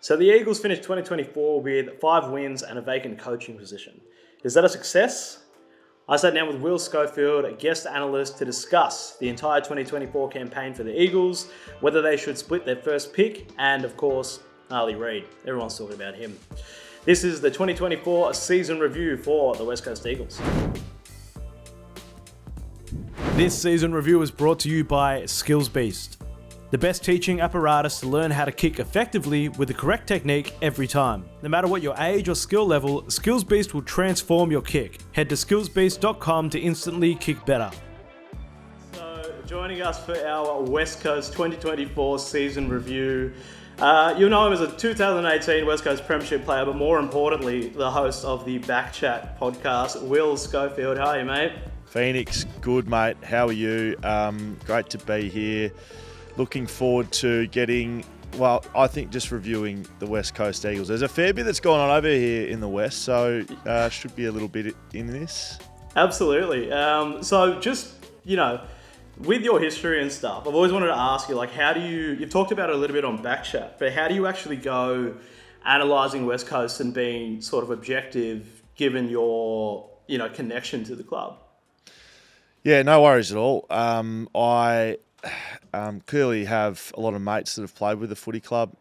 So the Eagles finished 2024 with 5 wins and a vacant coaching position. Is that a success? I sat down with Will Schofield, a guest analyst, to discuss the entire 2024 campaign for the Eagles, whether they should split their first pick, and of course, Harley Reid. Everyone's talking about him. This is the 2024 season review for the West Coast Eagles. This season review is brought to you by Skills Beast, the best teaching apparatus to learn how to kick effectively with the correct technique every time. No matter what your age or skill level, Skills Beast will transform your kick. Head to skillsbeast.com to instantly kick better. So, joining us for our West Coast 2024 season review, you'll know him as a 2018 West Coast Premiership player, but more importantly, the host of the Backchat podcast, Will Schofield. How are you, mate? Phoenix, good, mate. How are you? Great to be here. Looking forward to I think just reviewing the West Coast Eagles. There's a fair bit that's going on over here in the West, so should be a little bit in this. Absolutely. So just, with your history and stuff, I've always wanted to ask you, you've talked about it a little bit on Backchat, but how do you actually go analysing West Coast and being sort of objective given your, connection to the club? Yeah, no worries at all. I clearly have a lot of mates that have played with the footy club.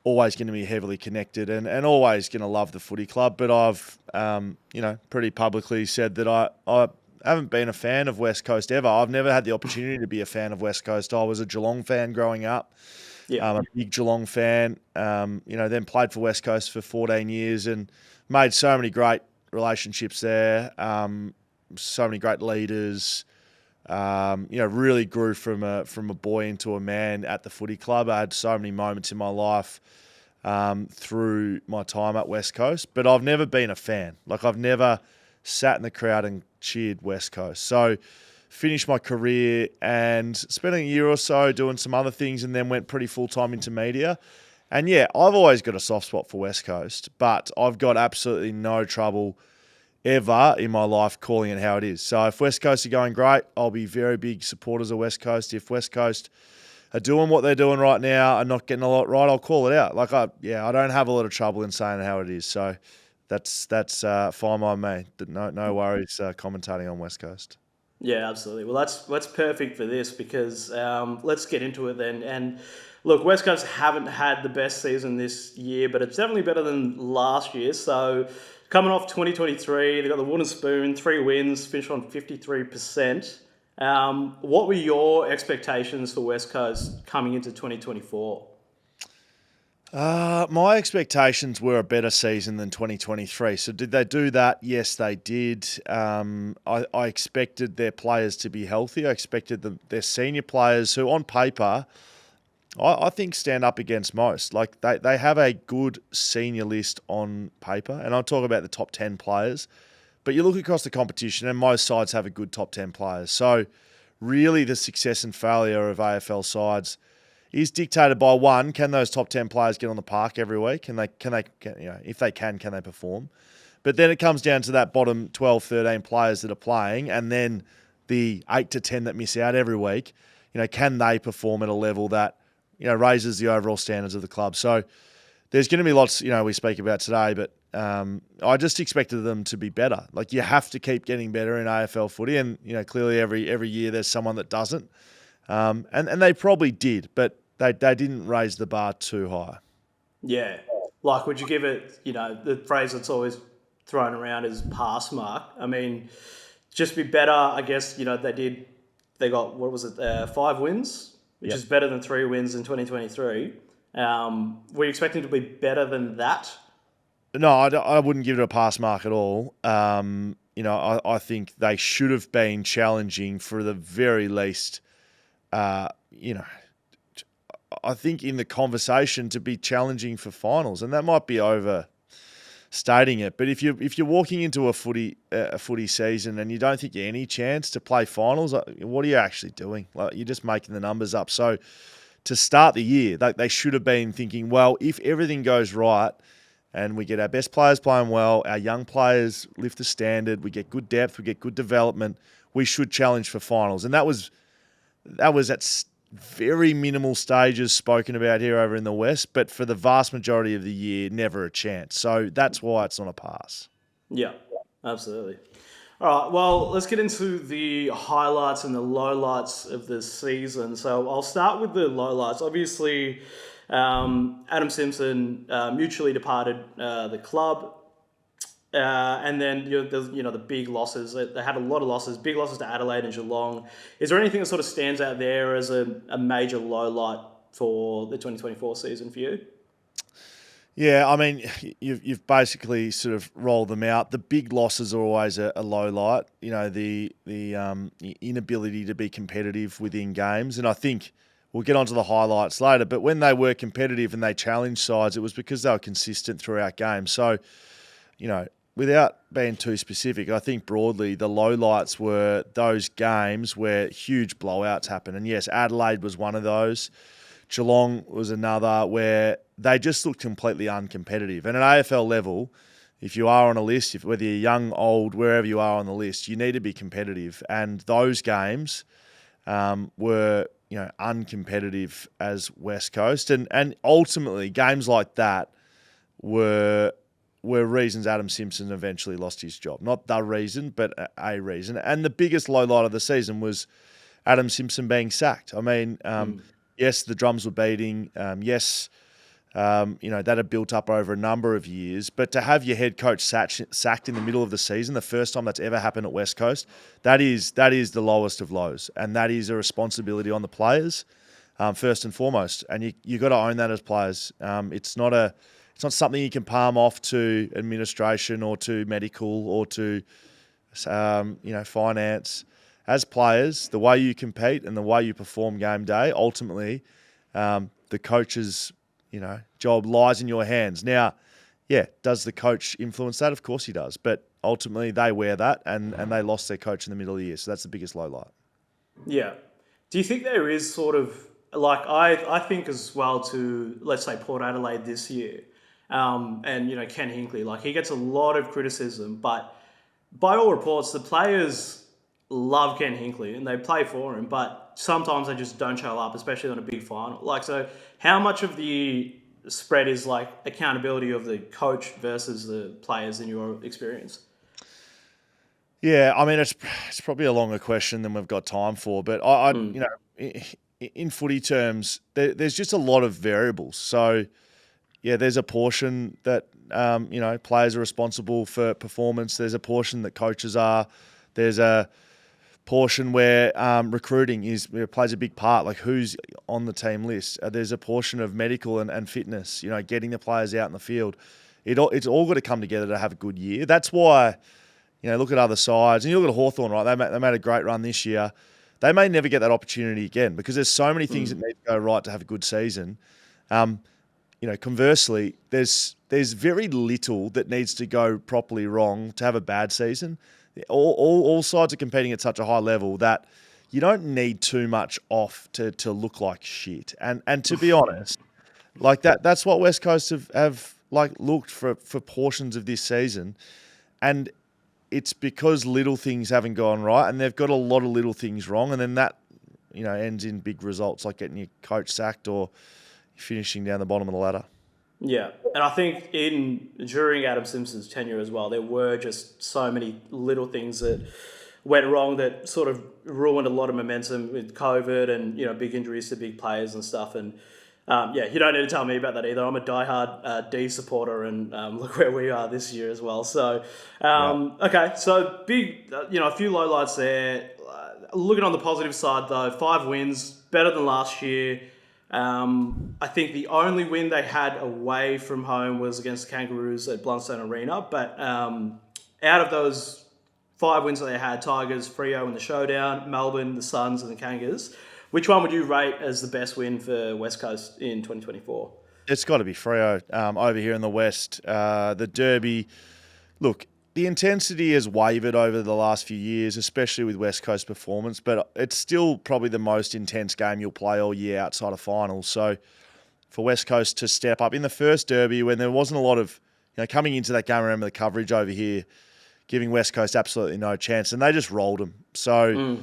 Always going to be heavily connected and always going to love the footy club. But I've, pretty publicly said that I haven't been a fan of West Coast ever. I've never had the opportunity to be a fan of West Coast. I was a Geelong fan growing up. Yeah. I'm a big Geelong fan. Then played for West Coast for 14 years and made so many great relationships there. So many great leaders. Really grew from a boy into a man at the footy club. I had so many moments in my life through my time at West Coast, but I've never been a fan. I've never sat in the crowd and cheered West Coast. So finished my career and spent a year or so doing some other things and then went pretty full-time into media. And yeah, I've always got a soft spot for West Coast, but I've got absolutely no trouble ever in my life calling it how it is. So if West Coast are going great, I'll be very big supporters of West Coast. If West Coast are doing what they're doing right now and not getting a lot right, I'll call it out. I don't have a lot of trouble in saying how it is. So that's fine by me. No worries commentating on West Coast. Yeah, absolutely. Well, that's perfect for this because let's get into it then. And look, West Coast haven't had the best season this year, but it's definitely better than last year. So coming off 2023, they got the wooden spoon, 3 wins, finished on 53%. What were your expectations for West Coast coming into 2024? My expectations were a better season than 2023. So did they do that? Yes, they did. I expected their players to be healthy. I expected their senior players who on paper I think stand up against most. They have a good senior list on paper, and I'll talk about the top 10 players. But you look across the competition, and most sides have a good top 10 players. So really the success and failure of AFL sides is dictated by, one, can those top 10 players get on the park every week? If they can they perform? But then it comes down to that bottom 12, 13 players that are playing, and then the 8 to 10 that miss out every week. Can they perform at a level that raises the overall standards of the club? So there's going to be lots, we speak about today, but I just expected them to be better. You have to keep getting better in AFL footy, and clearly every year there's someone that doesn't, and they probably did, but they didn't raise the bar too high. Yeah, would you give it, the phrase that's always thrown around is pass mark? I mean, just be better. I guess they got 5 wins. Which is better than 3 wins in 2023. Were you expecting to be better than that? No, I wouldn't give it a pass mark at all. I think they should have been challenging for the very least, I think in the conversation to be challenging for finals. And that might be overstating it. But if you're walking into a footy season and you don't think you're any chance to play finals, what are you actually doing? You're just making the numbers up. So to start the year, they should have been thinking, well, if everything goes right and we get our best players playing well, our young players lift the standard, we get good depth, we get good development, we should challenge for finals. And that was at very minimal stages spoken about here over in the West, but for the vast majority of the year, never a chance. So that's why it's not a pass. Yeah, absolutely. All right, well, let's get into the highlights and the lowlights of this season. So I'll start with the lowlights. Obviously, Adam Simpson mutually departed the club. And then the big losses. They had a lot of losses, big losses to Adelaide and Geelong. Is there anything that sort of stands out there as a major low light for the 2024 season for you? Yeah, I mean, you've basically sort of rolled them out. The big losses are always a low light. You know, the inability to be competitive within games, and I think we'll get onto the highlights later. But when they were competitive and they challenged sides, it was because they were consistent throughout games. So, you know, without being too specific, I think broadly the lowlights were those games where huge blowouts happen. And yes, Adelaide was one of those. Geelong was another where they just looked completely uncompetitive. And at AFL level, if you are on a list, whether you're young, old, wherever you are on the list, you need to be competitive. And those games were, uncompetitive as West Coast. And ultimately, games like that were reasons Adam Simpson eventually lost his job. Not the reason, but a reason. And the biggest low light of the season was Adam Simpson being sacked. I mean, yes, the drums were beating. Yes, that had built up over a number of years. But to have your head coach sacked in the middle of the season, the first time that's ever happened at West Coast, that is the lowest of lows. And that is a responsibility on the players, first and foremost. And you got to own that as players. It's not something you can palm off to administration or to medical or to, finance. As players, the way you compete and the way you perform game day, ultimately, the coach's, job lies in your hands. Now, yeah, does the coach influence that? Of course he does. But ultimately, they wear that and they lost their coach in the middle of the year. So that's the biggest low light. Yeah. Do you think there is sort of, I think as well to, let's say, Port Adelaide this year, and, Ken Hinkley, he gets a lot of criticism, but by all reports, the players love Ken Hinkley and they play for him, but sometimes they just don't show up, especially on a big final. So how much of the spread is accountability of the coach versus the players in your experience? Yeah, I mean, it's probably a longer question than we've got time for, but in footy terms, there's just a lot of variables. So, yeah, there's a portion that, players are responsible for performance. There's a portion that coaches are. There's a portion where recruiting plays a big part, like who's on the team list. There's a portion of medical and fitness, getting the players out in the field. It's all got to come together to have a good year. That's why, look at other sides. And you look at Hawthorn, right? They made a great run this year. They may never get that opportunity again because there's so many things that need to go right to have a good season. Conversely, there's very little that needs to go properly wrong to have a bad season. All sides are competing at such a high level that you don't need too much off to look like shit. And to be honest, that's what West Coast have looked for portions of this season. And it's because little things haven't gone right and they've got a lot of little things wrong. And then that, ends in big results like getting your coach sacked or finishing down the bottom of the ladder. Yeah, and I think during Adam Simpson's tenure as well, there were just so many little things that went wrong that sort of ruined a lot of momentum with COVID and big injuries to big players and stuff. And you don't need to tell me about that either. I'm a diehard D supporter, and look where we are this year as well. So okay, so big, a few lowlights there. Looking on the positive side though, 5 wins, better than last year. I think the only win they had away from home was against the Kangaroos at Blundstone Arena. But out of those 5 wins that they had, Tigers, Freo in the showdown, Melbourne, the Suns and the Kangas, which one would you rate as the best win for West Coast in 2024? It's got to be Freo over here in the West. The Derby, look, the intensity has wavered over the last few years, especially with West Coast performance, but it's still probably the most intense game you'll play all year outside of finals. So for West Coast to step up in the first Derby when there wasn't a lot of, coming into that game, I remember the coverage over here, giving West Coast absolutely no chance, and they just rolled them. So,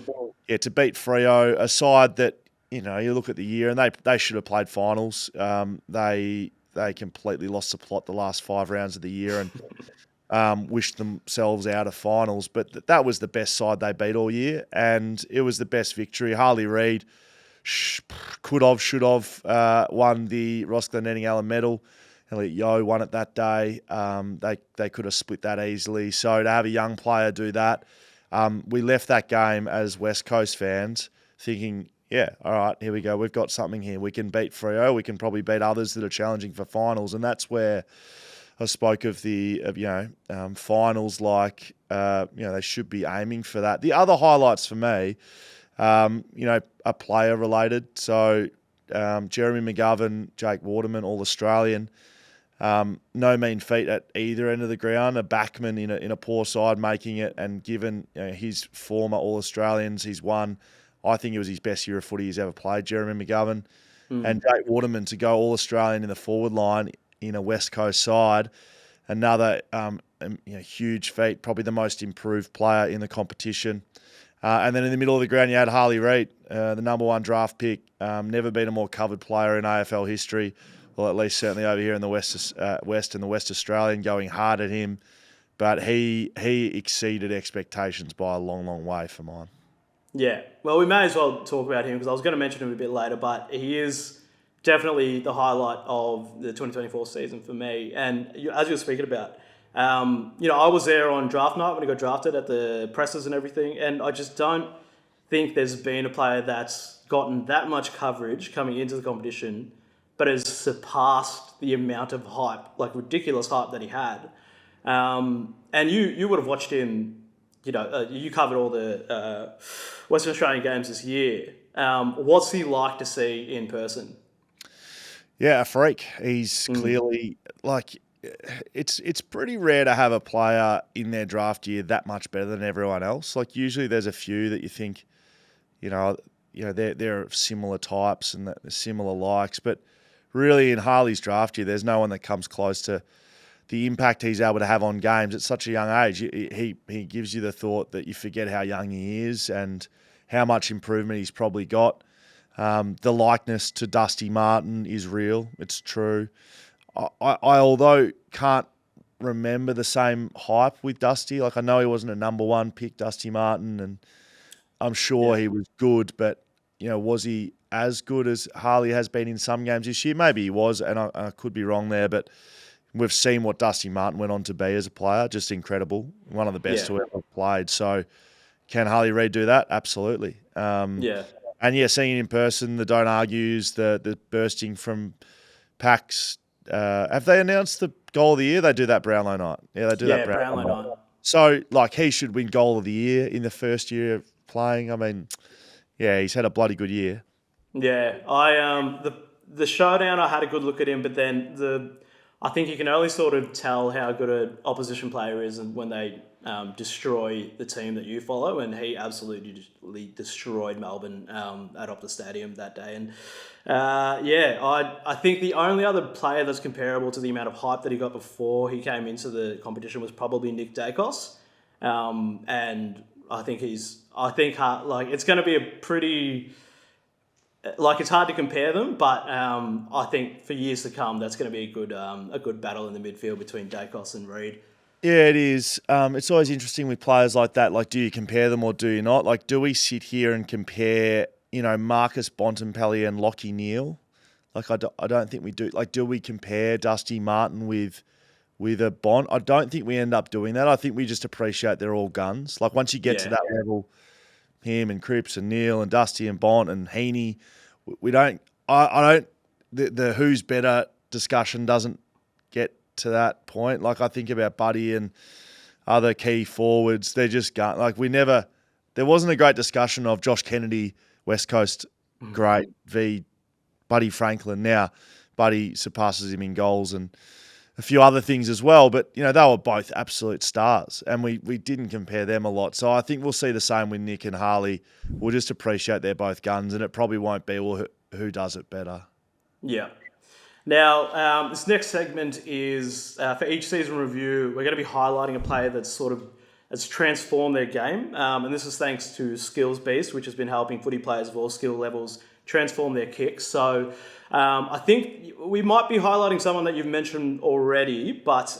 to beat Freo, a side that, you look at the year, and they should have played finals. They completely lost the plot the last 5 rounds of the year and wished themselves out of finals. But that was the best side they beat all year, and it was the best victory. Harley Reid should have won the Ross Glendenning Allen medal. Elliot Yeo won it that day. They could have split that easily. So to have a young player do that, we left that game as West Coast fans thinking, yeah, all right, here we go. We've got something here. We can beat Freo. We can probably beat others that are challenging for finals, and that's where I spoke of finals like they should be aiming for that. The other highlights for me, are player related. So Jeremy McGovern, Jake Waterman, all Australian. No mean feat at either end of the ground. A backman in a poor side making it, and given his former All Australians, he's won. I think it was his best year of footy he's ever played, Jeremy McGovern. And Jake Waterman to go All Australian in the forward line in a West Coast side. Another huge feat, probably the most improved player in the competition. And then in the middle of the ground, you had Harley Reid, the number 1 draft pick. Never been a more covered player in AFL history. Well, at least certainly over here in the West and the West Australian, going hard at him. But he exceeded expectations by a long, long way for mine. Yeah, well, we may as well talk about him because I was going to mention him a bit later, but he is definitely the highlight of the 2024 season for me. And as you were speaking about, I was there on draft night when he got drafted at the presses and everything, and I just don't think there's been a player that's gotten that much coverage coming into the competition but has surpassed the amount of hype, like ridiculous hype that he had. And you would have watched him, you covered all the Western Australian games this year. What's he like to see in person? Yeah, a freak. He's clearly it's pretty rare to have a player in their draft year that much better than everyone else. Like usually there's a few that you think, they're similar types and they're similar likes, but really in Harley's draft year, there's no one that comes close to the impact he's able to have on games at such a young age. He gives you the thought that you forget how young he is and how much improvement he's probably got. The likeness to Dusty Martin is real. It's true. I although can't remember the same hype with Dusty. Like I know he wasn't a number 1 pick, Dusty Martin, and I'm sure he was good, but was he as good as Harley has been in some games this year? Maybe he was, and I could be wrong there, but we've seen what Dusty Martin went on to be as a player. Just incredible. One of the best to ever played. So can Harley Reid do that? Absolutely. And seeing it in person, the don't argues, the bursting from packs. Have they announced the goal of the year? They do that Brownlow night. Yeah, they do that Brownlow night. So, he should win goal of the year in the first year of playing. I mean, he's had a bloody good year. Yeah, the showdown, I had a good look at him, but then I think you can only sort of tell how good an opposition player is when they destroy the team that you follow, and he absolutely destroyed Melbourne at Optus Stadium that day. And I think the only other player that's comparable to the amount of hype that he got before he came into the competition was probably Nick Dacos, and I think it's going to be a pretty. It's hard to compare them, but I think for years to come, that's going to be a good battle in the midfield between Dacos and Reid. Yeah, it is. It's always interesting with players like that. Like, do you compare them or do you not? Like, do we sit here and compare, Marcus Bontempelli and Lachie Neale? Like, I don't think we do. Like, do we compare Dusty Martin with a Bont? I don't think we end up doing that. I think we just appreciate they're all guns. Like, once you get to that level, him and Cripps and Neale and Dusty and Bont and Heaney, we don't. I don't. The who's better discussion doesn't get to that point. Like I think about Buddy and other key forwards. They're just gun. Like there wasn't a great discussion of Josh Kennedy, West Coast great v Buddy Franklin. Now Buddy surpasses him in goals and a few other things as well, but they were both absolute stars, and we didn't compare them a lot. So I think we'll see the same with Nick and Harley. We'll just appreciate they're both guns, and it probably won't be who does it better. Yeah. Now, this next segment is for each season review. We're going to be highlighting a player that's has transformed their game, and this is thanks to Skills Beast, which has been helping footy players of all skill levels transform their kicks. So I think we might be highlighting someone that you've mentioned already, but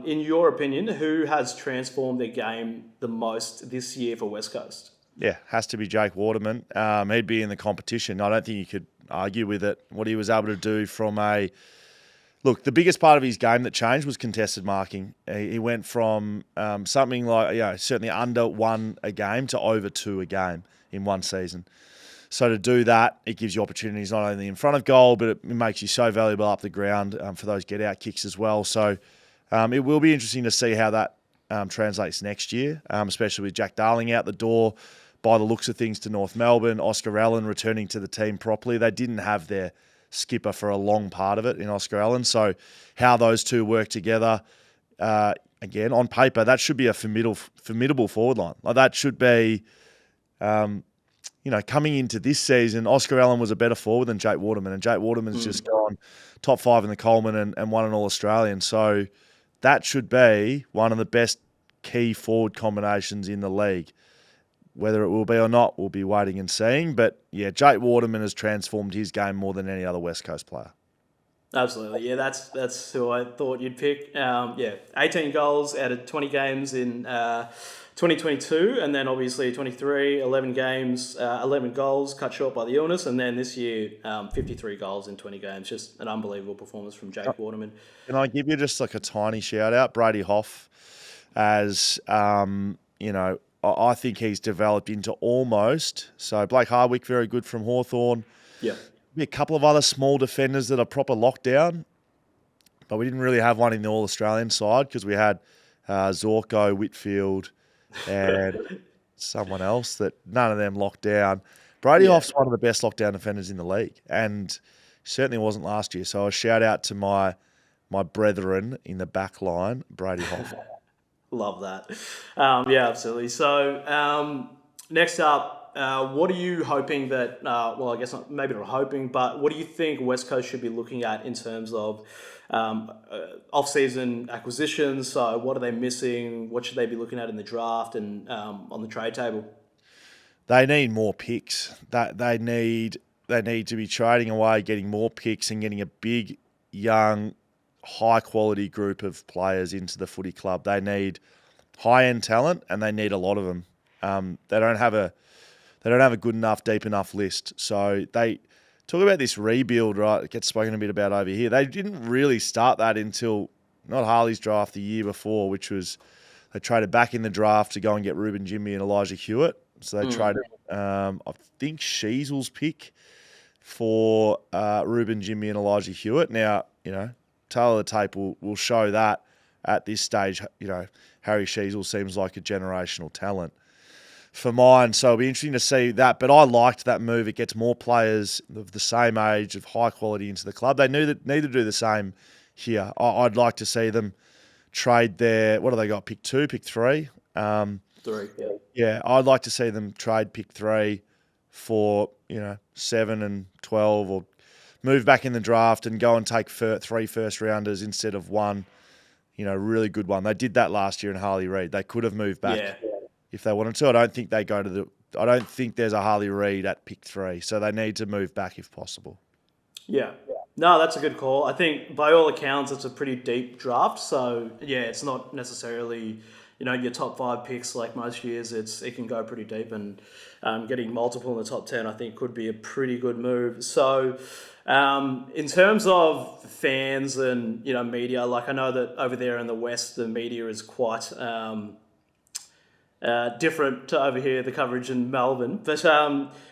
in your opinion, who has transformed their game the most this year for West Coast? Yeah, has to be Jake Waterman. He'd be in the competition. I don't think you could argue with it. What he was able to do from a... Look, the biggest part of his game that changed was contested marking. He went from something like, certainly under 1 a game to over 2 a game in one season. So to do that, it gives you opportunities not only in front of goal, but it makes you so valuable up the ground for those get-out kicks as well. So it will be interesting to see how that translates next year, especially with Jack Darling out the door. By the looks of things to North Melbourne, Oscar Allen returning to the team properly. They didn't have their skipper for a long part of it in Oscar Allen. So how those two work together, again, on paper, that should be a formidable forward line. Like that should be, coming into this season, Oscar Allen was a better forward than Jake Waterman, and Jake Waterman's just gone top 5 in the Coleman and won an All-Australian. So that should be one of the best key forward combinations in the league. Whether it will be or not, we'll be waiting and seeing. But, yeah, Jake Waterman has transformed his game more than any other West Coast player. Absolutely. Yeah, that's who I thought you'd pick. 18 goals out of 20 games in 2022, and then obviously 23, 11 games, 11 goals, cut short by the illness, and then this year, 53 goals in 20 games. Just an unbelievable performance from Jake Waterman. Can I give you just like a tiny shout-out? Brady Hoff, as, I think he's developed into almost. So Blake Hardwick, very good from Hawthorn. Yeah. A couple of other small defenders that are proper lockdown, but we didn't really have one in the All-Australian side because we had Zorko, Whitfield, and someone else that none of them locked down. Brady Hoff's one of the best lockdown defenders in the league, and certainly wasn't last year. So a shout out to my brethren in the back line, Brady Hoff. Love that. Absolutely. So next up, what are you hoping that, I guess not, maybe not hoping, but what do you think West Coast should be looking at in terms of off-season acquisitions? So what are they missing? What should they be looking at in the draft and on the trade table? They need more picks. They need to be trading away, getting more picks and getting a big, young, high-quality group of players into the footy club. They need high-end talent, and they need a lot of them. They don't have a good enough, deep enough list. So they talk about this rebuild, right? It gets spoken a bit about over here. They didn't really start that until not Harley's draft the year before, which was they traded back in the draft to go and get Ruben Jimmy and Elijah Hewitt. So they traded, I think, Sheasel's pick for Ruben Jimmy and Elijah Hewitt. Now, tail of the tape will show that at this stage, Harry Sheasel seems like a generational talent for mine. So it'll be interesting to see that. But I liked that move. It gets more players of the same age, of high quality into the club. They need to do the same here. I'd like to see them trade their, what do they got, pick 2, pick 3? 3, yeah. Yeah, I'd like to see them trade pick 3 for, 7 and 12, or move back in the draft and go and take 3 first-rounders instead of 1, really good one. They did that last year in Harley Reid. They could have moved back if they wanted to. I don't think I don't think there's a Harley Reid at pick 3, so they need to move back if possible. Yeah. No, that's a good call. I think by all accounts, it's a pretty deep draft. So, it's not necessarily, your top 5 picks like most years. It can go pretty deep, and getting multiple in the top 10, I think, could be a pretty good move. So, in terms of fans and, media, like I know that over there in the West, the media is quite different to over here, the coverage in Melbourne. But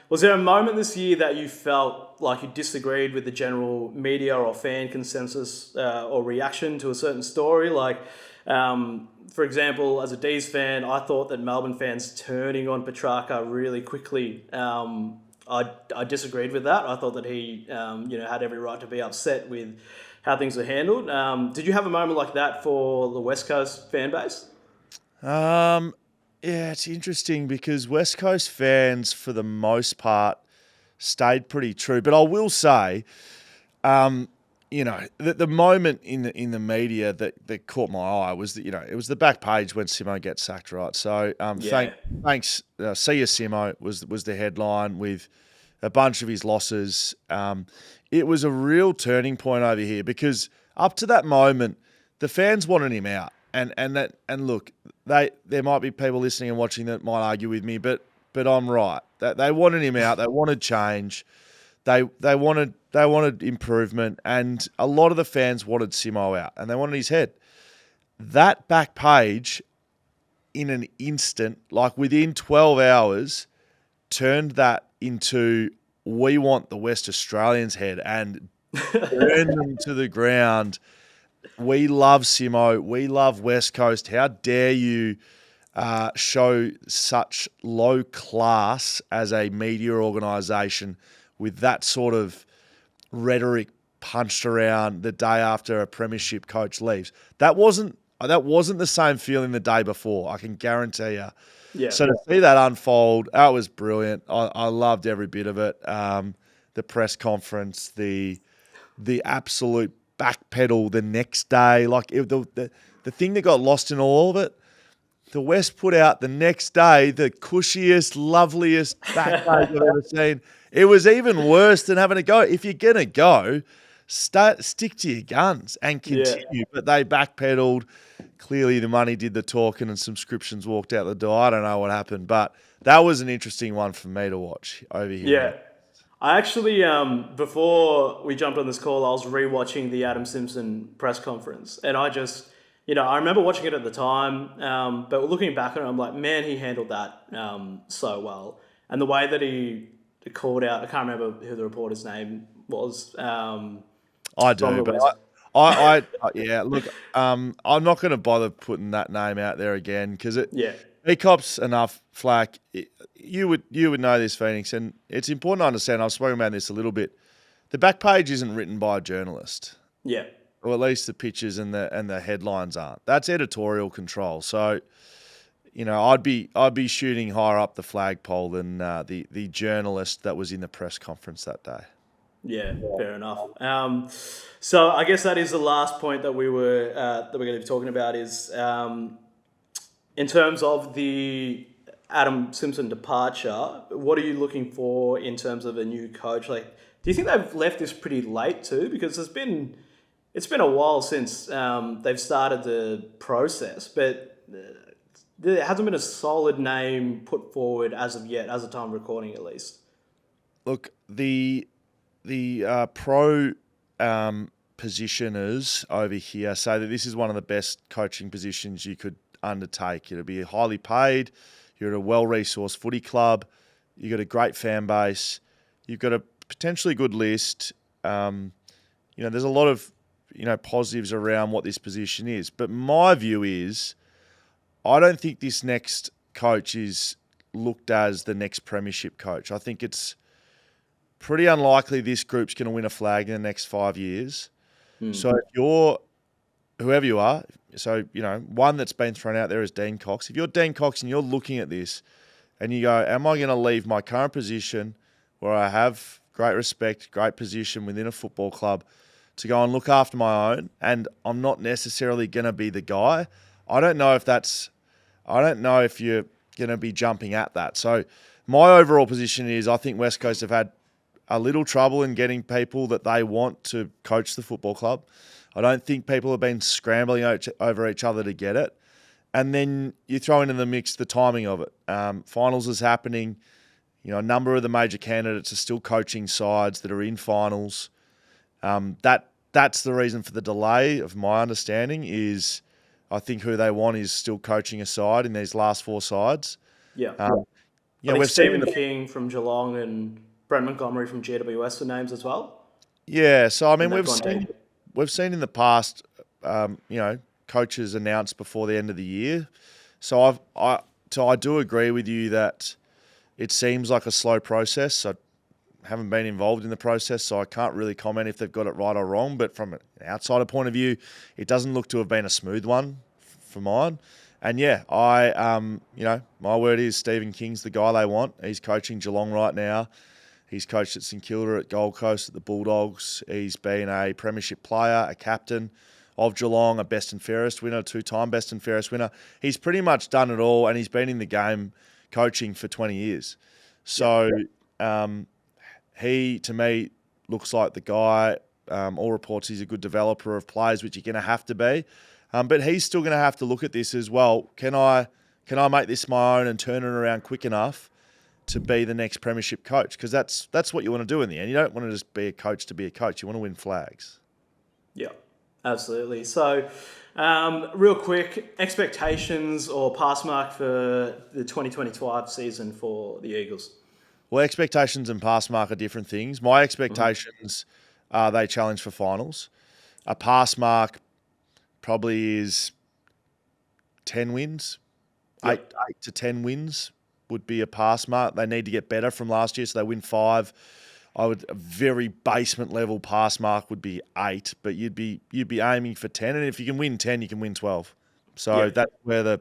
was there a moment this year that you felt like you disagreed with the general media or fan consensus or reaction to a certain story? Like, for example, as a D's fan, I thought that Melbourne fans turning on Petrarca really quickly, I disagreed with that. I thought that he had every right to be upset with how things were handled. Did you have a moment like that for the West Coast fan base? Yeah, it's interesting because West Coast fans, for the most part, stayed pretty true. But I will say, the moment in the media that caught my eye was that, it was the back page when Simo gets sacked, right? So thanks, see you Simo was the headline with a bunch of his losses. It was a real turning point over here because up to that moment, the fans wanted him out. And look, there might be people listening and watching that might argue with me, but I'm right. They wanted him out. They wanted change. They wanted improvement, and a lot of the fans wanted Simo out, and they wanted his head. That back page, in an instant, like within 12 hours, turned that into we want the West Australians' head and burned them to the ground. We love Simo. We love West Coast. How dare you show such low class as a media organisation with that sort of rhetoric punched around the day after a premiership coach leaves. That wasn't the same feeling the day before, I can guarantee you. Yeah. So to see that unfold, that was brilliant. I loved every bit of it. The press conference, the absolute backpedal the next day. Like the thing that got lost in all of it, the West put out the next day the cushiest, loveliest back page I've ever seen. It was even worse than having to go. If you're going to go, stick to your guns and continue. Yeah. But they backpedaled. Clearly the money did the talking and subscriptions walked out the door. I don't know what happened, but that was an interesting one for me to watch over here. Yeah. I actually, before we jumped on this call, I was rewatching the Adam Simpson press conference, and I just, I remember watching it at the time, but looking back on it, I'm like, man, he handled that so well. And the way that he called out, I can't remember who the reporter's name was. I do, but I yeah, look, I'm not going to bother putting that name out there again because he cops enough flack. You would know this, Phoenix, and it's important to understand. I've spoken about this a little bit. The back page isn't written by a journalist. Yeah. Or at least the pictures and the headlines aren't. That's editorial control. So, I'd be shooting higher up the flagpole than the journalist that was in the press conference that day. Yeah, fair enough. So I guess that is the last point that we're going to be talking about is in terms of the Adam Simpson departure. What are you looking for in terms of a new coach? Like, do you think they've left this pretty late too? Because it's been a while since they've started the process, but there hasn't been a solid name put forward as of yet, as of time of recording at least. Look, the pro positioners over here say that this is one of the best coaching positions you could undertake. It'll be highly paid. You're at a well-resourced footy club. You've got a great fan base. You've got a potentially good list. There's a lot of positives around what this position is. But my view is, I don't think this next coach is looked as the next premiership coach. I think it's pretty unlikely this group's going to win a flag in the next 5 years. So if you're, whoever you are, so, one that's been thrown out there is Dean Cox. If you're Dean Cox and you're looking at this and you go, am I going to leave my current position where I have great respect, great position within a football club to go and look after my own, and I'm not necessarily going to be the guy? I don't know if you're going to be jumping at that. So my overall position is I think West Coast have had a little trouble in getting people that they want to coach the football club. I don't think people have been scrambling over each other to get it. And then you throw into the mix the timing of it. Finals is happening. A number of the major candidates are still coaching sides that are in finals. That's the reason for the delay, of my understanding, is I think who they want is still coaching a side in these last four sides. Yeah. I think Stephen King from Geelong and Brent Montgomery from GWS are names as well. Yeah, so I mean we've seen in the past, coaches announced before the end of the year. So I do agree with you that it seems like a slow process. I haven't been involved in the process, so I can't really comment if they've got it right or wrong. But from an outsider point of view, it doesn't look to have been a smooth one for mine. And yeah, my word is Stephen King's the guy they want. He's coaching Geelong right now. He's coached at St Kilda, at Gold Coast, at the Bulldogs. He's been a premiership player, a captain of Geelong, a best and fairest winner, two-time best and fairest winner. He's pretty much done it all, and he's been in the game coaching for 20 years. So he, to me, looks like the guy. All reports he's a good developer of players, which you're going to have to be. But he's still going to have to look at this as well. Can I make this my own and turn it around quick enough to be the next premiership coach? Because that's what you want to do in the end. You don't want to just be a coach to be a coach. You want to win flags. Yeah, absolutely. So, real quick, expectations or pass mark for the 2025 season for the Eagles? Well, expectations and pass mark are different things. My expectations are they challenge for finals. A pass mark probably is 10 wins. Yep. 8 to 10 wins would be a pass mark. They need to get better from last year, so they win 5. A very basement level pass mark would be 8, but you'd be aiming for 10. And if you can win 10, you can win 12. So that's where the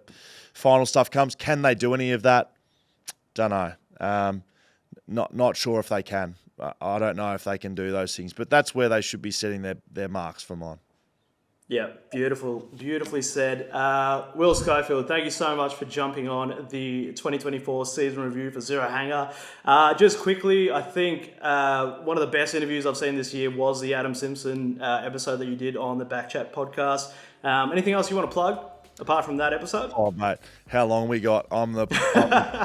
final stuff comes. Can they do any of that? Don't know. Not sure if they can. I don't know if they can do those things, but that's where they should be setting their marks for mine. Yeah, beautifully said. Will Schofield, thank you so much for jumping on the 2024 season review for Zero Hanger. Just quickly, I think one of the best interviews I've seen this year was the Adam Simpson episode that you did on the Backchat podcast. Anything else you want to plug apart from that episode? Oh, mate, how long we got? I'm the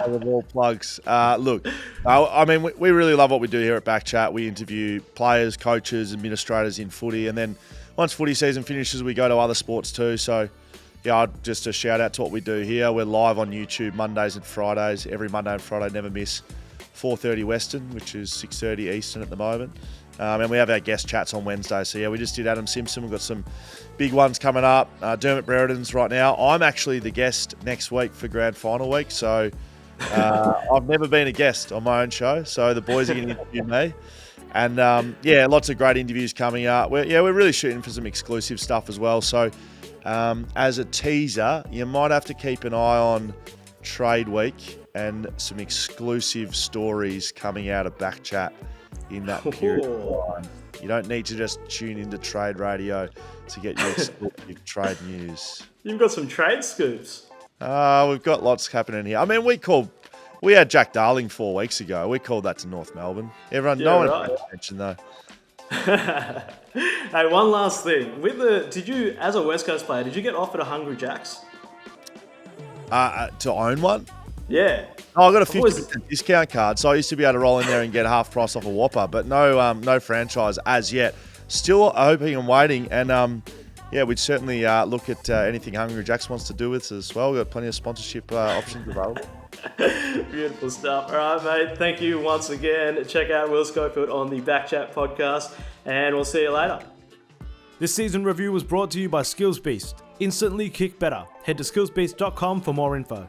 of all plugs. Look, I mean, we really love what we do here at Backchat. We interview players, coaches, administrators in footy, and then once footy season finishes, we go to other sports too. So, yeah, just a shout out to what we do here. We're live on YouTube Mondays and Fridays. Every Monday and Friday, never miss. 4:30 Western, which is 6:30 Eastern at the moment. And we have our guest chats on Wednesday. So, yeah, we just did Adam Simpson. We've got some big ones coming up. Dermot Brereton's right now. I'm actually the guest next week for Grand Final week. So, I've never been a guest on my own show. So, the boys are going to interview me. And, lots of great interviews coming up. We're really shooting for some exclusive stuff as well. So, as a teaser, you might have to keep an eye on Trade Week and some exclusive stories coming out of Backchat in that period of time. You don't need to just tune into Trade Radio to get your exclusive trade news. You've got some trade scoops. We've got lots happening here. I mean, we had Jack Darling 4 weeks ago. We called that to North Melbourne. No one paid attention though. Hey, one last thing. Did you, as a West Coast player, did you get offered a Hungry Jack's? To own one? Yeah. I got a 50% discount card, so I used to be able to roll in there and get half price off a Whopper, but no franchise as yet. Still hoping and waiting, and we'd certainly look at anything Hungry Jack's wants to do with us as well. We've got plenty of sponsorship options available. Beautiful stuff. All right, mate. Thank you once again. Check out Will Schofield on the Backchat podcast, and we'll see you later. This season review was brought to you by Skills Beast. Instantly kick better. Head to skillsbeast.com for more info.